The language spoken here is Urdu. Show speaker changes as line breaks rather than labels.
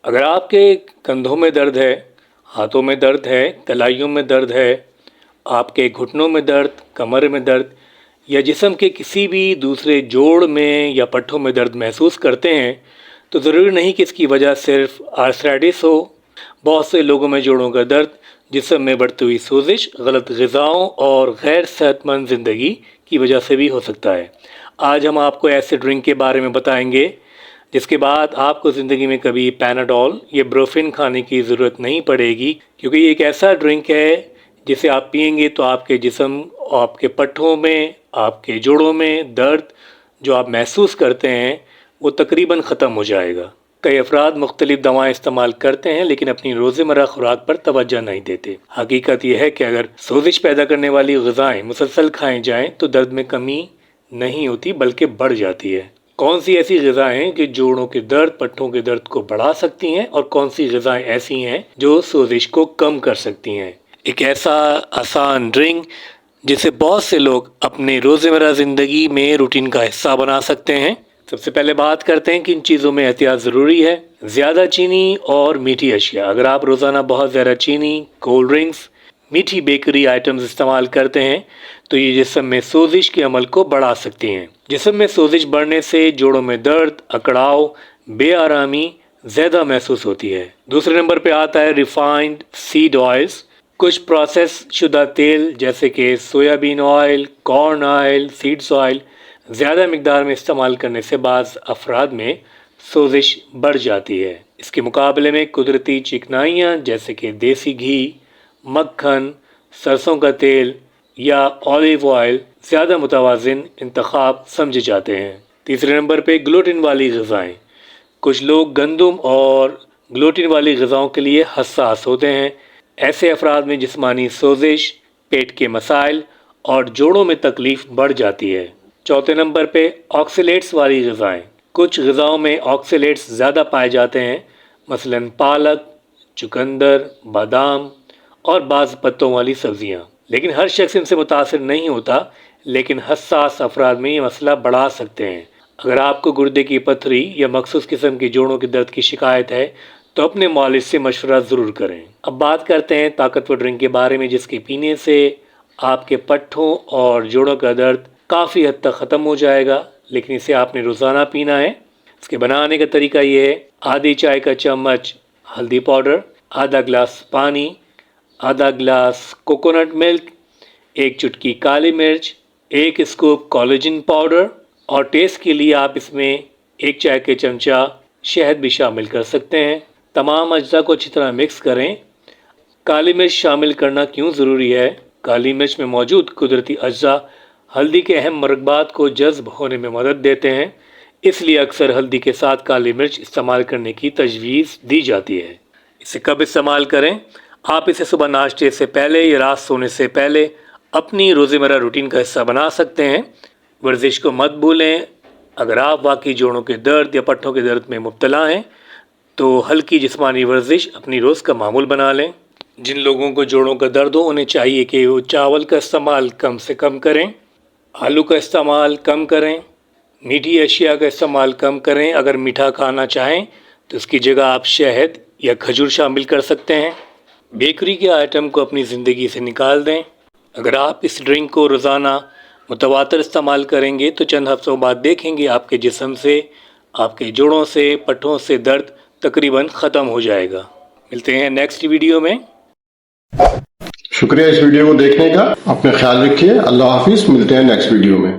اگر آپ کے کندھوں میں درد ہے، ہاتھوں میں درد ہے، کلائیوں میں درد ہے، آپ کے گھٹنوں میں درد، کمر میں درد یا جسم کے کسی بھی دوسرے جوڑ میں یا پٹھوں میں درد محسوس کرتے ہیں تو ضروری نہیں کہ اس کی وجہ صرف آرثرائٹس ہو۔ بہت سے لوگوں میں جوڑوں کا درد جسم میں بڑھتی ہوئی سوزش، غلط غذاؤں اور غیر صحت مند زندگی کی وجہ سے بھی ہو سکتا ہے۔ آج ہم آپ کو ایسے ڈرنک کے بارے میں بتائیں گے جس کے بعد آپ کو زندگی میں کبھی پیناڈول یا بروفن کھانے کی ضرورت نہیں پڑے گی، کیونکہ یہ ایک ایسا ڈرنک ہے جسے آپ پئیں گے تو آپ کے جسم، آپ کے پٹھوں میں، آپ کے جوڑوں میں درد جو آپ محسوس کرتے ہیں وہ تقریباً ختم ہو جائے گا۔ کئی افراد مختلف دوائیں استعمال کرتے ہیں لیکن اپنی روزمرہ خوراک پر توجہ نہیں دیتے۔ حقیقت یہ ہے کہ اگر سوزش پیدا کرنے والی غذائیں مسلسل کھائیں جائیں تو درد میں کمی نہیں ہوتی بلکہ بڑھ جاتی ہے۔ کون سی ایسی غذائیں ہیں جو جوڑوں کے درد، پٹھوں کے درد کو بڑھا سکتی ہیں اور کون سی غذائیں ایسی ہیں جو سوزش کو کم کر سکتی ہیں؟ ایک ایسا آسان ڈرنک جسے بہت سے لوگ اپنے روزمرہ زندگی میں روٹین کا حصہ بنا سکتے ہیں۔ سب سے پہلے بات کرتے ہیں کہ ان چیزوں میں احتیاط ضروری ہے۔ زیادہ چینی اور میٹھی اشیاء۔ اگر آپ روزانہ بہت زیادہ چینی، کولڈ ڈرنکس، میٹھی بیکری آئٹمز استعمال کرتے ہیں تو یہ جسم میں سوزش کے عمل کو بڑھا سکتی ہیں۔ جسم میں سوزش بڑھنے سے جوڑوں میں درد، اکڑاؤ، بے آرامی زیادہ محسوس ہوتی ہے۔ دوسرے نمبر پہ آتا ہے ریفائنڈ سیڈ آئلز۔ کچھ پروسیس شدہ تیل جیسے کہ سویابین آئل، کارن آئل، سیڈز آئل زیادہ مقدار میں استعمال کرنے سے بعض افراد میں سوزش بڑھ جاتی ہے۔ اس کے مقابلے میں قدرتی چکنائیاں جیسے کہ دیسی گھی، مکھن، سرسوں کا تیل یا اولیو آئل زیادہ متوازن انتخاب سمجھے جاتے ہیں۔ تیسرے نمبر پہ گلوٹن والی غذائیں۔ کچھ لوگ گندم اور گلوٹن والی غذاؤں کے لیے حساس ہوتے ہیں۔ ایسے افراد میں جسمانی سوزش، پیٹ کے مسائل اور جوڑوں میں تکلیف بڑھ جاتی ہے۔ چوتھے نمبر پہ آکسیلیٹس والی غذائیں۔ کچھ غذاؤں میں آکسیلیٹس زیادہ پائے جاتے ہیں، مثلاً پالک، چقندر، بادام اور بعض پتوں والی سبزیاں۔ لیکن ہر شخص ان سے متاثر نہیں ہوتا، لیکن حساس افراد میں یہ مسئلہ بڑھا سکتے ہیں۔ اگر آپ کو گردے کی پتھری یا مخصوص قسم کے جوڑوں کے درد کی شکایت ہے تو اپنے معالج سے مشورہ ضرور کریں۔ اب بات کرتے ہیں طاقتور ڈرنک کے بارے میں جس کے پینے سے آپ کے پٹھوں اور جوڑوں کا درد کافی حد تک ختم ہو جائے گا، لیکن اسے آپ نے روزانہ پینا ہے۔ اس کے بنانے کا طریقہ یہ ہے: آدھی چائے کا چمچ ہلدی پاؤڈر، آدھا گلاس پانی، آدھا گلاس کوکونٹ ملک، ایک چٹکی کالی مرچ، ایک اسکوپ کولاجن پاؤڈر، اور ٹیسٹ کے لیے آپ اس میں ایک چائے کے چمچہ شہد بھی شامل کر سکتے ہیں۔ تمام اجزاء کو اچھی طرح مکس کریں۔ کالی مرچ شامل کرنا کیوں ضروری ہے؟ کالی مرچ میں موجود قدرتی اجزاء ہلدی کے اہم مرکبات کو جذب ہونے میں مدد دیتے ہیں، اس لیے اکثر ہلدی کے ساتھ کالی مرچ استعمال کرنے کی تجویز دی جاتی ہے۔ اسے کب استعمال کریں؟ آپ اسے صبح ناشتے سے پہلے یا رات سونے سے پہلے اپنی روزمرہ روٹین کا حصہ بنا سکتے ہیں۔ ورزش کو مت بھولیں۔ اگر آپ واقعی جوڑوں کے درد یا پٹھوں کے درد میں مبتلا ہیں تو ہلکی جسمانی ورزش اپنی روز کا معمول بنا لیں۔ جن لوگوں کو جوڑوں کا درد ہو انہیں چاہیے کہ وہ چاول کا استعمال کم سے کم کریں، آلو کا استعمال کم کریں، میٹھی اشیاء کا استعمال کم کریں۔ اگر میٹھا کھانا چاہیں تو اس کی جگہ آپ شہد یا کھجور شامل کر سکتے ہیں۔ بیکری کے آئٹم کو اپنی زندگی سے نکال دیں۔ اگر آپ اس ڈرنک کو روزانہ متواتر استعمال کریں گے تو چند ہفتوں بعد دیکھیں گے آپ کے جسم سے، آپ کے جوڑوں سے، پٹھوں سے درد تقریباً ختم ہو جائے گا۔ ملتے ہیں نیکسٹ ویڈیو میں۔
شکریہ اس ویڈیو کو دیکھنے کا۔ اپنا خیال رکھیے۔ اللہ حافظ۔ ملتے ہیں نیکسٹ ویڈیو میں۔